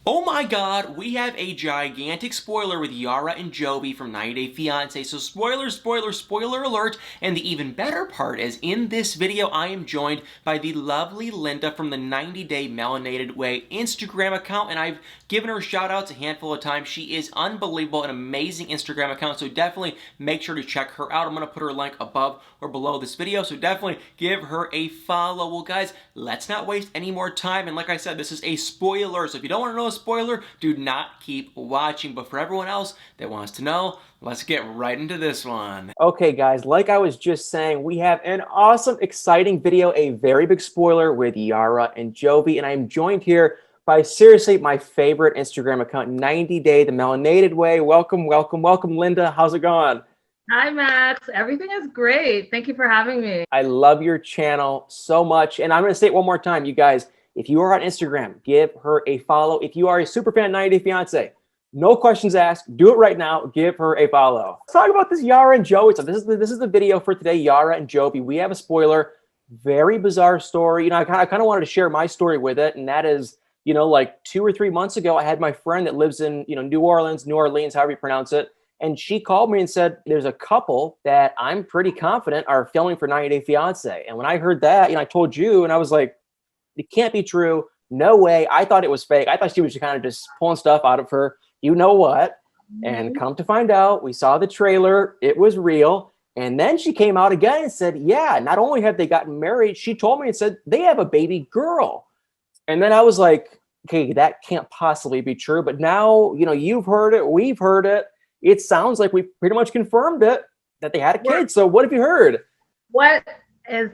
Oh my god, we have a gigantic spoiler with Yara and Jovi from 90 Day Fiance. So spoiler alert. And the even better part is in this video, I am joined by the lovely Linda from the 90 Day Melanated Way Instagram account. And I've given her shout outs a handful of times. She is unbelievable, an amazing Instagram account. So definitely make sure to check her out. I'm going to put her link above or below this video. So definitely give her a follow. Well guys, let's not waste any more time. And like I said, this is a spoiler. So if you don't want to know a spoiler, do not keep watching. But for everyone else that wants to know, let's get right into this one. Okay, guys, like I was just saying, we have an awesome, exciting video, a very big spoiler with Yara and Jovi. And I'm joined here by seriously my favorite Instagram account, 90 Day the Melanated Way. Welcome, Linda. How's it going? Hi, Max. Everything is great. Thank you for having me. I love your channel so much. And I'm going to say it one more time, you guys. If you are on Instagram, give her a follow. If you are a super fan of 90 Day Fiance, no questions asked. Do it right now. Give her a follow. Let's talk about this Yara and Joey. So this is the video for today, Yara and Jovi. We have a spoiler. Very bizarre story. You know, I kind of wanted to share my story with it, and that is, you know, like 2 or 3 months ago, I had my friend that lives in, you know, New Orleans, however you pronounce it. And she called me and said, there's a couple that I'm pretty confident are filming for 90 Day Fiance. And when I heard that, you know, I told you, and I was like, it can't be true. No way. I thought it was fake. I thought she was kind of just pulling stuff out of her, you know what? And come to find out, we saw the trailer. It was real. And then she came out again and said, yeah, not only have they gotten married, she told me and said they have a baby girl. And then I was like, okay, that can't possibly be true. But now, you know, you've heard it. We've heard it. It sounds like we pretty much confirmed it that they had a kid. So what have you heard? What is,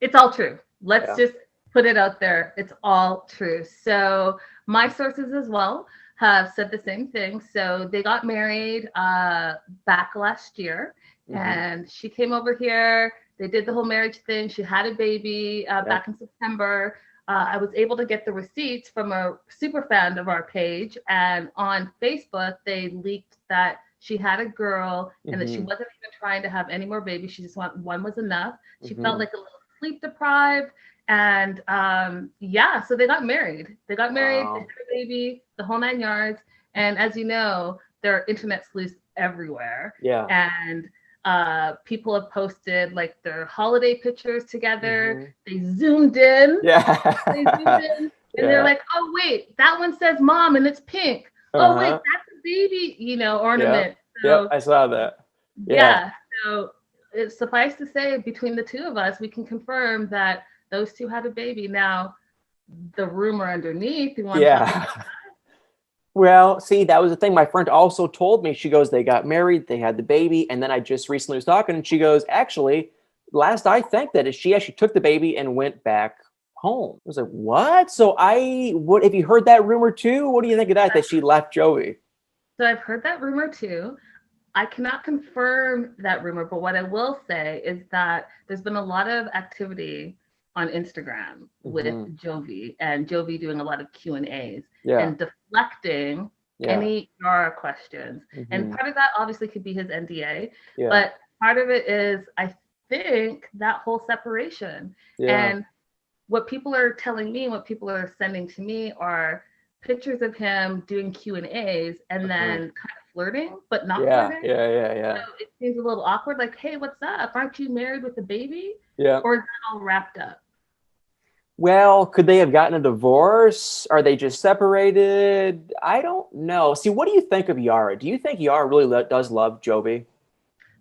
it's all true. Let's just put it out there. It's all true. So my sources as well have said the same thing. So they got married back last year, and she came over here. They did the whole marriage thing. She had a baby back in September. I was able to get the receipts from a super fan of our page, and on Facebook, they leaked that she had a girl and that she wasn't even trying to have any more babies. She just wanted one was enough. She felt like a little sleep deprived. And yeah, so they got married. They got married, they had a baby, the whole 9 yards. And as you know, there are internet sleuths everywhere. Yeah. And people have posted like their holiday pictures together. They zoomed in. Yeah. They zoomed in. And they're like, oh, wait, that one says mom and it's pink. Oh, wait, that's a baby, you know, ornament. So, I saw that. Yeah. So it's suffice to say, between the two of us, we can confirm that those two had a baby. Now, the rumor underneath, you want to Well, see, that was the thing. My friend also told me, she goes, they got married, they had the baby. And then I just recently was talking and she goes, actually, last I think that is she actually took the baby and went back home. I was like, what? So what have you heard that rumor too? What do you think of that she left Joey? So I've heard that rumor too. I cannot confirm that rumor, but what I will say is that there's been a lot of activity on Instagram with Jovi, and Jovi doing a lot of Q&As and deflecting any Yara questions. And part of that obviously could be his NDA, but part of it is, I think, that whole separation. And what people are telling me, what people are sending to me are pictures of him doing Q&As and then kind of flirting, but not flirting. So it seems a little awkward, like, hey, what's up? Aren't you married with a baby? Or is that all wrapped up? Well, could they have gotten a divorce? Are they just separated? I don't know. See, what do you think of Yara? Do you think Yara really does love Jovi?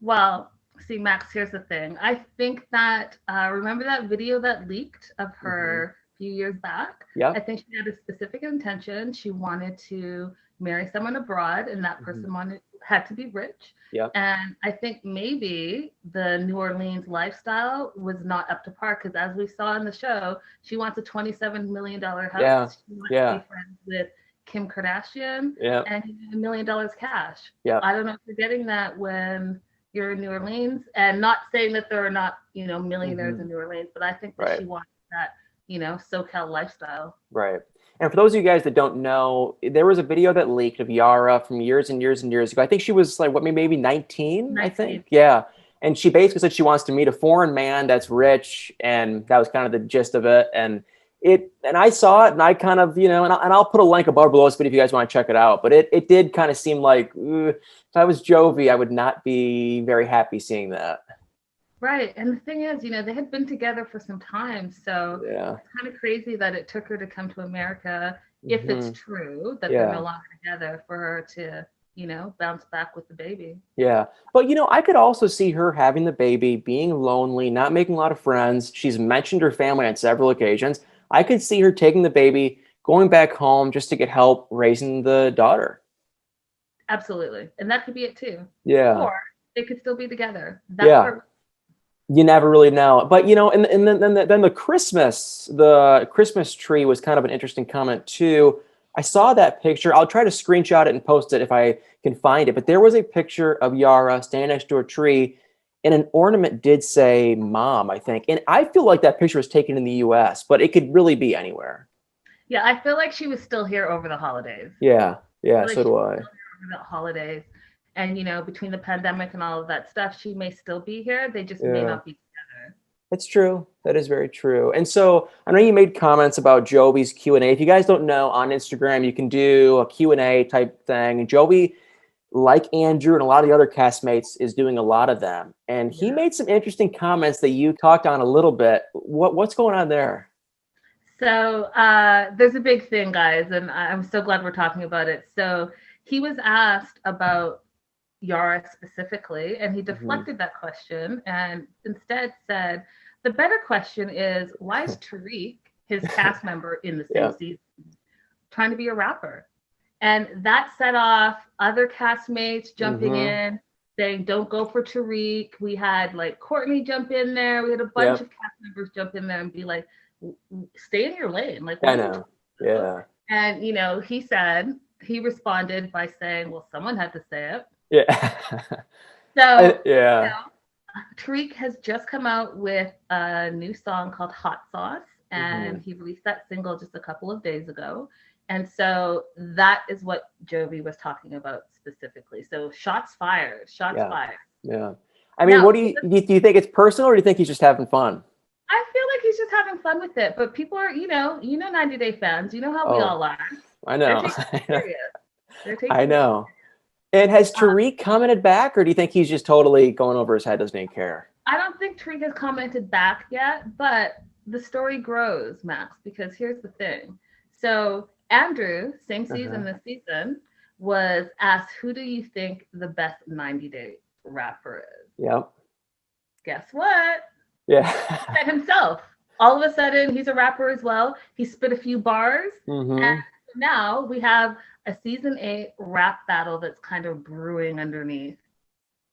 Well, see, Max, here's the thing. I think that, remember that video that leaked of her a few years back? I think she had a specific intention. She wanted to marry someone abroad, and that person had to be rich. And I think maybe the New Orleans lifestyle was not up to par, because as we saw in the show, she wants a $27 million house. She wants to be friends with Kim Kardashian and $1 million cash. I don't know if you're getting that when you're in New Orleans, and not saying that there are not, you know, millionaires in New Orleans, but I think that she wants that, you know, SoCal lifestyle. Right. And for those of you guys that don't know, there was a video that leaked of Yara from years and years and years ago. I think she was like, what, maybe 19, I think? Yeah. And she basically said she wants to meet a foreign man that's rich. And that was kind of the gist of it. And and I saw it, and I kind of, and I'll put a link above below this video if you guys want to check it out. But it did kind of seem like if I was Jovi, I would not be very happy seeing that. Right. And the thing is, they had been together for some time. So Yeah. it's kind of crazy that it took her to come to America, if it's true that they're no longer together, for her to, bounce back with the baby. Yeah. But, I could also see her having the baby, being lonely, not making a lot of friends. She's mentioned her family on several occasions. I could see her taking the baby, going back home just to get help raising the daughter. Absolutely. And that could be it too. Yeah. Or they could still be together. You never really know. But, and then the Christmas tree was kind of an interesting comment too. I saw that picture. I'll try to screenshot it and post it if I can find it. But there was a picture of Yara standing next to a tree, and an ornament did say "Mom," I think. And I feel like that picture was taken in the U.S., but it could really be anywhere. Yeah, I feel like she was still here over the holidays. Yeah, so do I. Over the holidays, and between the pandemic and all of that stuff, she may still be here. They just may not be together. That's true. That is very true. And so I know you made comments about Jovi's Q&A. If you guys don't know, on Instagram, you can do a Q&A type thing. Jovi, like Andrew and a lot of the other castmates, is doing a lot of them. And he made some interesting comments that you talked on a little bit. What's going on there? So there's a big thing, guys, and I'm so glad we're talking about it. So he was asked about Yara specifically, and he deflected that question and instead said, the better question is, why is Tariq, his cast member in the same season, trying to be a rapper? And that set off other castmates jumping in, saying, don't go for Tariq. We had like Courtney jump in there. We had a bunch of cast members jump in there and be like, stay in your lane. Like, I know. Yeah. And, he responded by saying, well, someone had to say it. Yeah. So, Tariq has just come out with a new song called Hot Sauce, and he released that single just a couple of days ago. And so that is what Jovi was talking about specifically. So shots fired. Yeah. I mean, now, do you think it's personal, or do you think he's just having fun? I feel like he's just having fun with it. But people are, 90 Day fans. You know how we all are. I know. I know. And has Tariq commented back, or do you think he's just totally going over his head, doesn't even care? I don't think Tariq has commented back yet, but the story grows, Max, because here's the thing. So Andrew, same season this season, was asked, who do you think the best 90-day rapper is? Yep. Guess what? Yeah. He said himself. All of a sudden, he's a rapper as well. He spit a few bars. And now we have a season 8 rap battle that's kind of brewing underneath.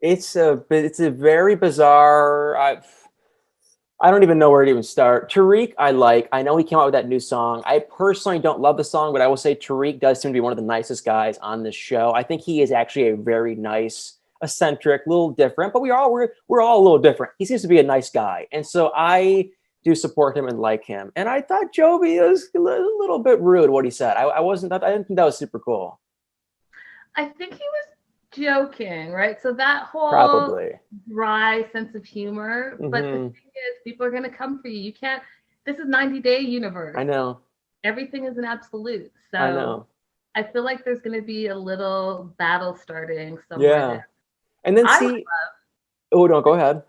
It's a very bizarre. I don't even know where to even start. Tariq, I know he came out with that new song. I personally don't love the song, but I will say Tariq does seem to be one of the nicest guys on this show. I think he is actually a very nice, eccentric, little different, but we're all a little different. He seems to be a nice guy, and so I do support him and like him. And I thought Jovi was a little bit rude what he said. I didn't think that was super cool. I think he was joking, right? So that whole probably dry sense of humor. But the thing is, people are going to come for you. You can't. This is 90-day universe. I know. Everything is an absolute. So I know. I feel like there's going to be a little battle starting somewhere. Yeah. And then oh no, go ahead.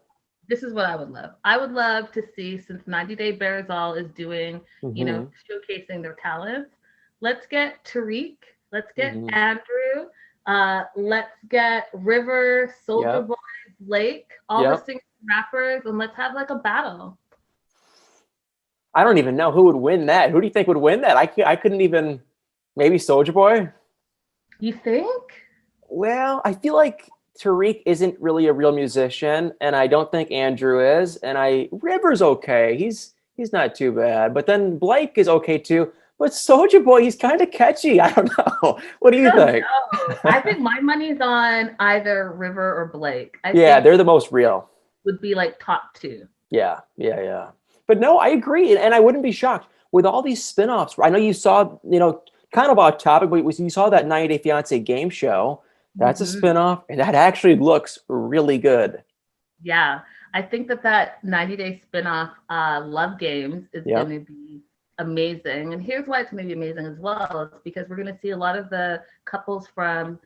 This is what I would love. I would love to see, since 90 Day Bearzall is doing, showcasing their talents. Let's get Tariq. Let's get Andrew. Let's get River, Soulja Boy, Blake, all the singers, rappers, and let's have like a battle. I don't even know who would win that. Who do you think would win that? I couldn't even. Maybe Soulja Boy. You think? Well, I feel like Tariq isn't really a real musician, and I don't think Andrew is. And River's okay. He's not too bad. But then Blake is okay too. But Soulja Boy, he's kind of catchy. I don't know. What do you think? I think my money's on either River or Blake. They're the most real. Would be like top 2. Yeah. But no, I agree, and I wouldn't be shocked with all these spinoffs. I know you saw, kind of off topic, but you saw that 90 Day Fiance game show. That's a spinoff, and that actually looks really good. Yeah, I think that 90 Day spinoff, Love Games, is going to be amazing. And here's why it's going to be amazing as well. It's because we're going to see a lot of the couples from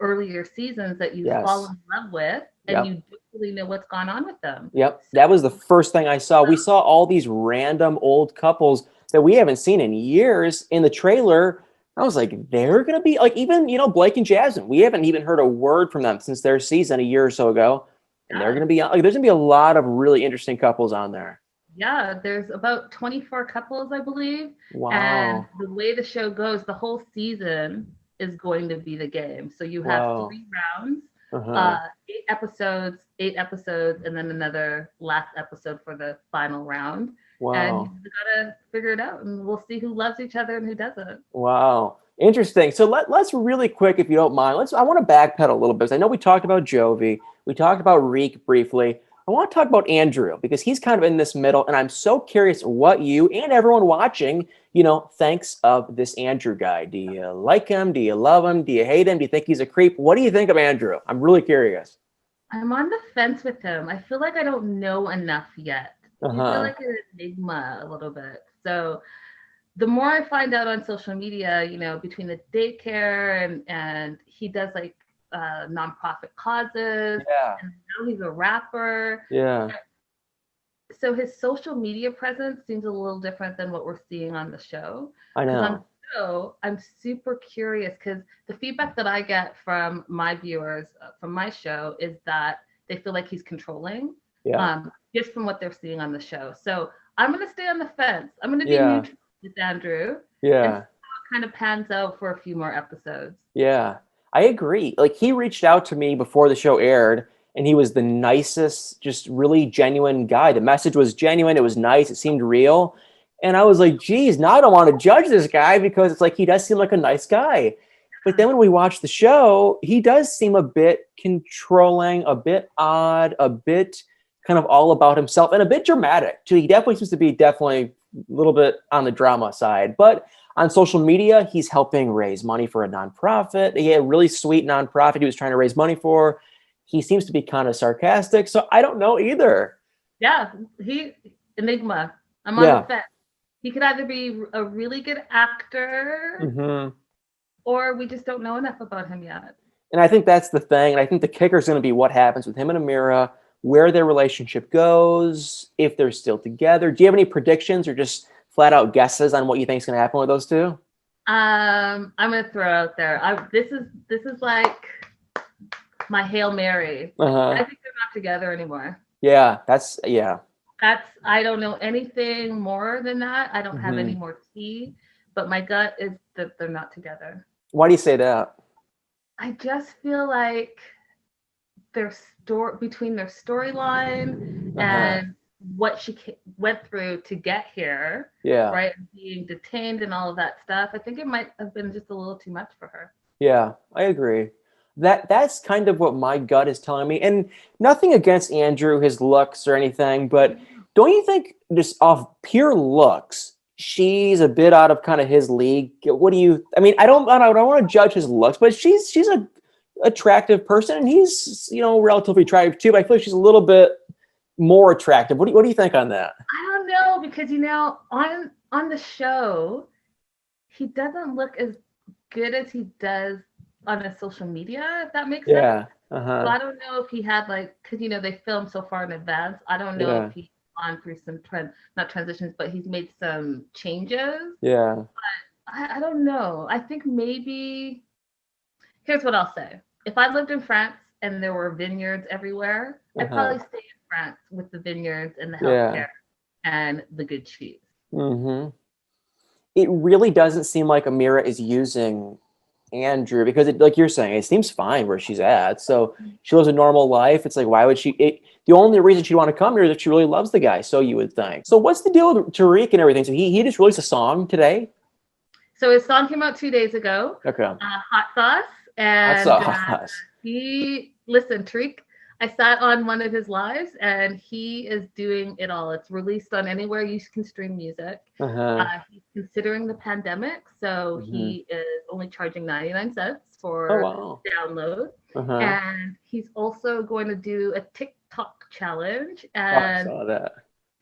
earlier seasons that you fall Yes. in love with, and Yep. you don't really know what's gone on with them. Yep. So, That was the first thing I saw. We saw all these random old couples that we haven't seen in years in the trailer. I was like, they're going to be like, even, Blake and Jasmine. We haven't even heard a word from them since their season a year or so ago. And they're yeah. going to be like, there's going to be a lot of really interesting couples on there. Yeah, there's about 24 couples, I believe. And Wow. the way the show goes, the whole season is going to be the game. So you have Wow. 3 rounds, Uh-huh. 8 episodes, and then another last episode for the final round. And Wow. you gotta figure it out, and we'll see who loves each other and who doesn't. Wow. Interesting. So let's really quick, if you don't mind, I want to backpedal a little bit. I know we talked about Jovi. We talked about Reek briefly. I want to talk about Andrew because he's kind of in this middle, and I'm so curious what you and everyone watching, thinks of this Andrew guy. Do you like him? Do you love him? Do you hate him? Do you think he's a creep? What do you think of Andrew? I'm really curious. I'm on the fence with him. I feel like I don't know enough yet. I feel Uh-huh. like an enigma a little bit. So the more I find out on social media, between the daycare and he does like nonprofit causes, Yeah. and now he's a rapper. Yeah. So his social media presence seems a little different than what we're seeing on the show. I Because on the know. show, I'm super curious because the feedback that I get from my viewers from my show is that they feel like he's controlling, Yeah. just from what they're seeing on the show. So I'm going to stay on the fence. I'm going to be Yeah. neutral with Andrew and see Yeah. how it kind of pans out for a few more episodes. Yeah, I agree. Like he reached out to me before the show aired, and he was the nicest, just really genuine guy. The message was genuine. It was nice. It seemed real. And I was like, geez, now I don't want to judge this guy because it's like he does seem like a nice guy. But then when we watch the show, he does seem a bit controlling, a bit odd, a bit kind of all about himself, and a bit dramatic too. He definitely seems to be definitely a little bit on the drama side. But on social media, he's helping raise money for a nonprofit. He had a really sweet nonprofit he was trying to raise money for. He seems to be kind of sarcastic. So I don't know either. Yeah, he enigma. I'm on the Yeah. fence. He could either be a really good actor, Hmm. or we just don't know enough about him yet. And I think that's the thing. And I think the kicker is going to be what happens with him and Amira, where their relationship goes, if they're still together. Do you have any predictions or just flat out guesses on what you think is going to happen with those two? I'm gonna throw out there. This is like my Hail Mary. I Uh-huh. think they're not together anymore. Yeah, I don't know anything more than that. I don't have any Hmm. more tea, but my gut is that they're not together. Why do you say that? I just feel like their between their storyline Uh-huh. and what she went through to get here, Yeah. right? Being detained and all of that stuff. I think it might have been just a little too much for her. Yeah, I agree. That's kind of what my gut is telling me. And nothing against Andrew, his looks or anything, but don't you think just off pure looks, she's a bit out of kind of his league? What do you I mean, I don't want to judge his looks, but she's a attractive person and he's, relatively attractive too, but I feel like she's a little bit more attractive. What do you think on that? I don't know because on the show, he doesn't look as good as he does on his social media, if that makes sense. Yeah. So Uh-huh. I don't know if he had because they film so far in advance. I don't know Yeah. if he's gone through some not transitions, but he's made some changes. Yeah. I don't know. I think maybe here's what I'll say. If I lived in France and there were vineyards everywhere, I'd Uh-huh. probably stay in France with the vineyards and the Yeah. healthcare and the good cheese. Mm-hmm. It really doesn't seem like Amira is using Andrew because like you're saying, it seems fine where she's at. So she lives a normal life. It's like, why would the only reason she'd want to come here is if she really loves the guy. So you would think. So what's the deal with Tariq and everything? So he just released a song today. So his song came out 2 days ago, Okay. Hot Sauce, That's and us. Tariq. I sat on one of his lives, and he is doing it all. It's released on anywhere you can stream music. Uh-huh. He's considering the pandemic, so Hmm. he is only charging 99 cents Oh for wow. download, Uh-huh. and he's also going to do a TikTok challenge, Oh, I and saw that.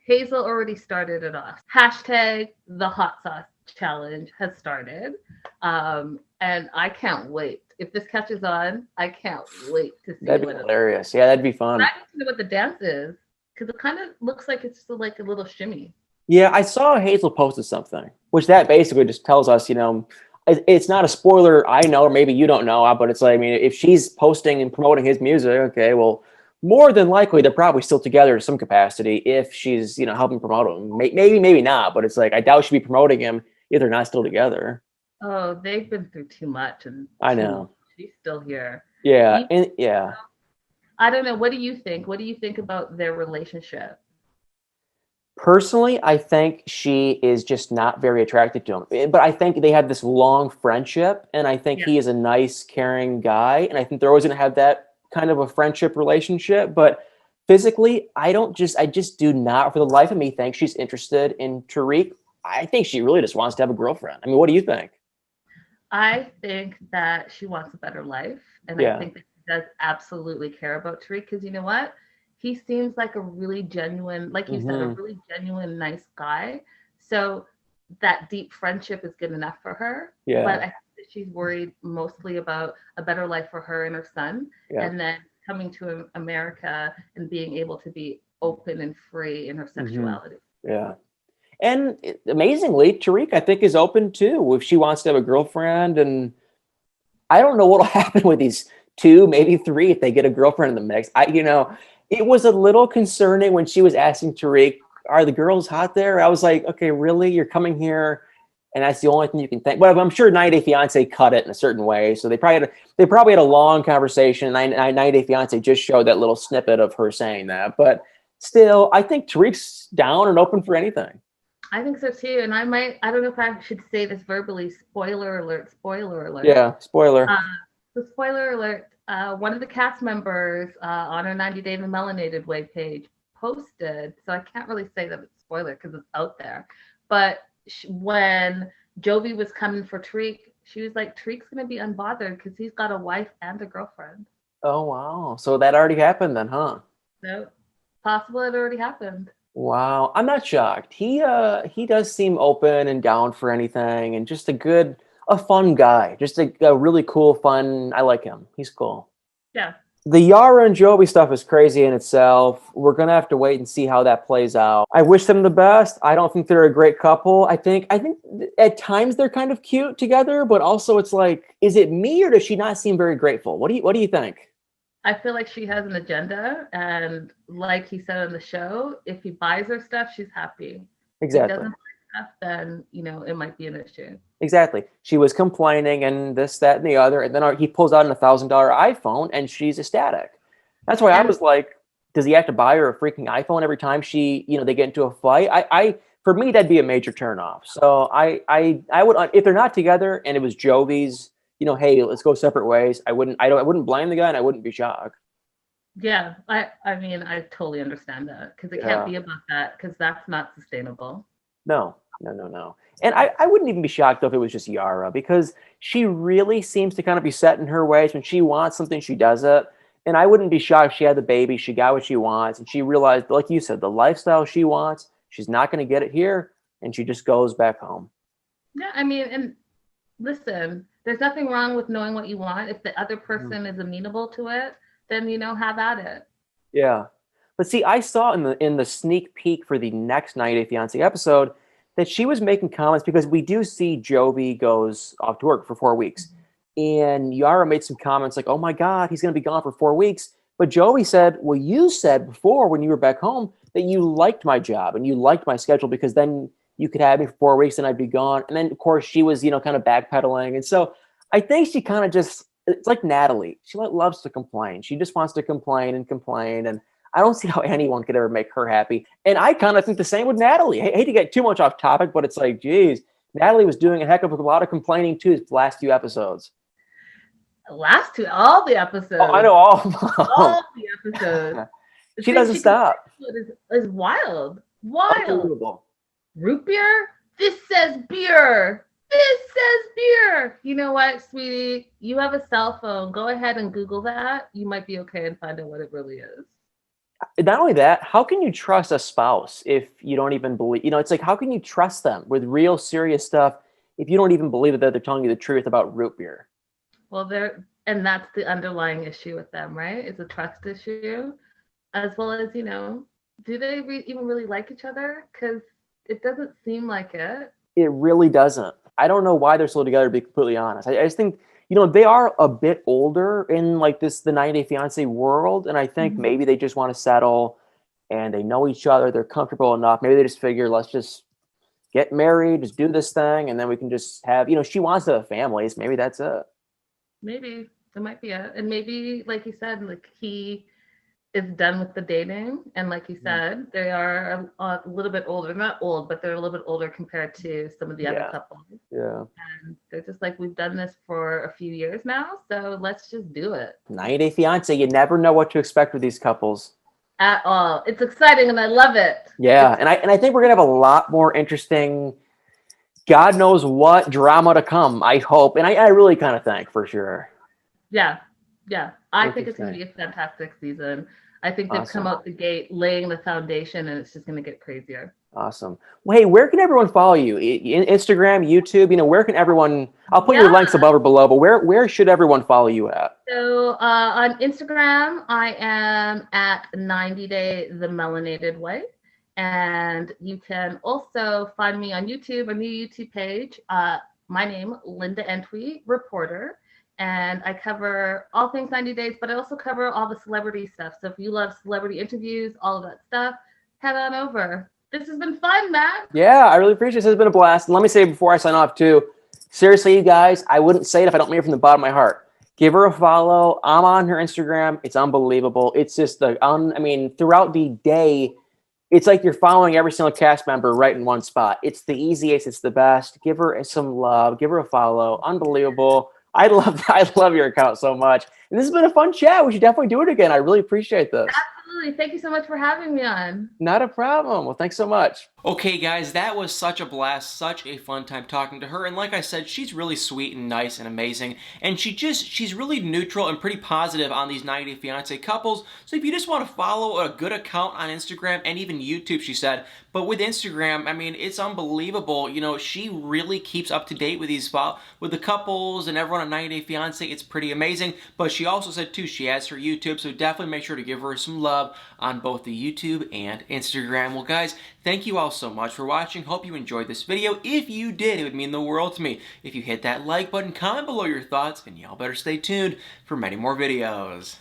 Hazel already started it off. Hashtag the hot sauce challenge has started. And I can't wait. If this catches on, I can't wait to see That'd be hilarious. Yeah, that'd be fun. I need to know what the dance is because it kind of looks like it's like a little shimmy. Yeah, I saw Hazel posted something, which that basically just tells us, it's not a spoiler. I know, or maybe you don't know, but it's like, I mean, if she's posting and promoting his music, okay, well, more than likely they're probably still together in some capacity if she's, helping promote him. Maybe, maybe not, but it's like, I doubt she'd be promoting him if they're not still together. Oh, they've been through too much, and I know. she's still here. Yeah, and yeah. I don't know. What do you think? What do you think about their relationship? Personally, I think she is just not very attracted to him. But I think they had this long friendship, and I think he is a nice, caring guy, and I think they're always going to have that kind of a friendship relationship. But physically, I just do not, for the life of me, think she's interested in Tariq. I think she really just wants to have a girlfriend. I mean, what do you think? I think that she wants a better life, and I think that she does absolutely care about Tariq because you know what? He seems like a really genuine, like you said, a really genuine, nice guy. So that deep friendship is good enough for her. Yeah. But I think that she's worried mostly about a better life for her and her son, and then coming to America and being able to be open and free in her sexuality. Yeah. And amazingly, Tariq, I think, is open too. If she wants to have a girlfriend, and I don't know what'll happen with these two, maybe three, if they get a girlfriend in the mix. It was a little concerning when she was asking Tariq, "Are the girls hot there?" I was like, "Okay, really? You're coming here, and that's the only thing you can think." But I'm sure 90 Day Fiance cut it in a certain way, so they probably had a long conversation. 90 Day Fiance just showed that little snippet of her saying that, but still, I think Tariq's down and open for anything. I think so too. And I don't know if I should say this verbally. Spoiler alert, spoiler alert. Yeah, spoiler. So spoiler alert, one of the cast members on our 90 Day the Melanated Way page posted, so I can't really say that it's spoiler because it's out there, but when Jovi was coming for Tariq, she was like, Tariq's going to be unbothered because he's got a wife and a girlfriend. Oh, wow. So that already happened then, huh? So possible it already happened. Wow, I'm not shocked. He does seem open and down for anything, and just a fun guy. Just a really cool, fun. I like him. He's cool. Yeah. The Yara and Jovi stuff is crazy in itself. We're gonna have to wait and see how that plays out. I wish them the best. I don't think they're a great couple. I think at times they're kind of cute together, but also it's like, is it me or does she not seem very grateful? What do you think? I feel like she has an agenda, and like he said on the show, if he buys her stuff, she's happy. Exactly. If he doesn't buy stuff, then it might be an issue. Exactly. She was complaining and this, that, and the other, and then he pulls out an $1,000 iPhone, and she's ecstatic. That's why I was like, does he have to buy her a freaking iPhone every time they get into a fight? For me, that'd be a major turnoff. So I would, if they're not together and it was Jovi's, hey, let's go separate ways. I wouldn't blame the guy, and I wouldn't be shocked. Yeah, I mean, I totally understand that because it can't be about that because that's not sustainable. No. And I wouldn't even be shocked though if it was just Yara, because she really seems to kind of be set in her ways. When she wants something, she does it. And I wouldn't be shocked if she had the baby, she got what she wants, and she realized, like you said, the lifestyle she wants, she's not going to get it here, and she just goes back home. Yeah, I mean, and listen, there's nothing wrong with knowing what you want. If the other person is amenable to it, then have at it. Yeah. But see, I saw in the sneak peek for the next 90 Day Fiance episode that she was making comments, because we do see Jovi goes off to work for 4 weeks. And Yara made some comments like, oh my God, he's going to be gone for 4 weeks. But Jovi said, well, you said before when you were back home that you liked my job and you liked my schedule, because then you could have me for 4 weeks and I'd be gone. And then, of course, she was, kind of backpedaling. And so I think she kind of it's like Natalie. She loves to complain. She just wants to complain. And I don't see how anyone could ever make her happy. And I kind of think the same with Natalie. I hate to get too much off topic, but it's like, geez, Natalie was doing a heck of a lot of complaining too the last few episodes. All the episodes. Oh, I know all the episodes. She doesn't stop. Is wild. Root beer? This says beer. This says beer. You know what, sweetie? You have a cell phone. Go ahead and Google that. You might be okay and find out what it really is. Not only that, how can you trust a spouse if you don't even believe, it's like, how can you trust them with real serious stuff if you don't even believe that they're telling you the truth about root beer? Well, and that's the underlying issue with them, right? It's a trust issue, as well as, do they even really like each other? Because it doesn't seem like it. It really doesn't. I don't know why they're still together, to be completely honest. I just think, they are a bit older in like the 90 Day Fiance world. And I think Mhm. maybe they just want to settle and they know each other. They're comfortable enough. Maybe they just figure, let's just get married, just do this thing. And then we can just have, she wants to have families. Maybe that's it. Maybe it might be it. And maybe, like you said, like he is done with the dating. And like you Mm. said, they are a little bit older. Not old, but they're a little bit older compared to some of the other Yeah. couples. Yeah. And they're just like, we've done this for a few years now, so let's just do it. 90 Day Fiance, you never know what to expect with these couples. At all. It's exciting and I love it. Yeah. It's And I think we're gonna have a lot more interesting, God knows what drama to come, I hope. And I really kind of think for sure. Yeah, yeah. I think it's going to Interesting. be a fantastic season. I think they've come Awesome. out the gate laying the foundation, and it's just going to get crazier. Awesome. Well, hey, where can everyone follow you? Instagram, YouTube, where can everyone, I'll put your Yeah. links above or below, but where should everyone follow you at? So on Instagram, I am at 90 Day the Melanated Wife. And you can also find me on YouTube, a new YouTube page. My name, Linda Entry, reporter. And I cover all things 90 Days, but I also cover all the celebrity stuff. So if you love celebrity interviews, all of that stuff, head on over. This has been fun, Matt. Yeah, I really appreciate it. This has been a blast. And let me say before I sign off too, seriously, you guys, I wouldn't say it if I don't mean it from the bottom of my heart. Give her a follow. I'm on her Instagram. It's unbelievable. It's just throughout the day, it's like you're following every single cast member right in one spot. It's the easiest. It's the best. Give her some love. Give her a follow. Unbelievable. I love your account so much. And this has been a fun chat. We should definitely do it again. I really appreciate this. Absolutely. Thank you so much for having me on. Not a problem. Well, thanks so much. Okay, guys, that was such a blast, such a fun time talking to her. And like I said, she's really sweet and nice and amazing. And she's really neutral and pretty positive on these 90 Day Fiance couples. So if you just want to follow a good account on Instagram and even YouTube, she said, but with Instagram, it's unbelievable. She really keeps up to date with with the couples and everyone on 90 Day Fiance. It's pretty amazing. But she also said too, she has her YouTube, so definitely make sure to give her some love on both the YouTube and Instagram. Well, guys, thank you all so much for watching. Hope you enjoyed this video. If you did, it would mean the world to me if you hit that like button, comment below your thoughts, and y'all better stay tuned for many more videos.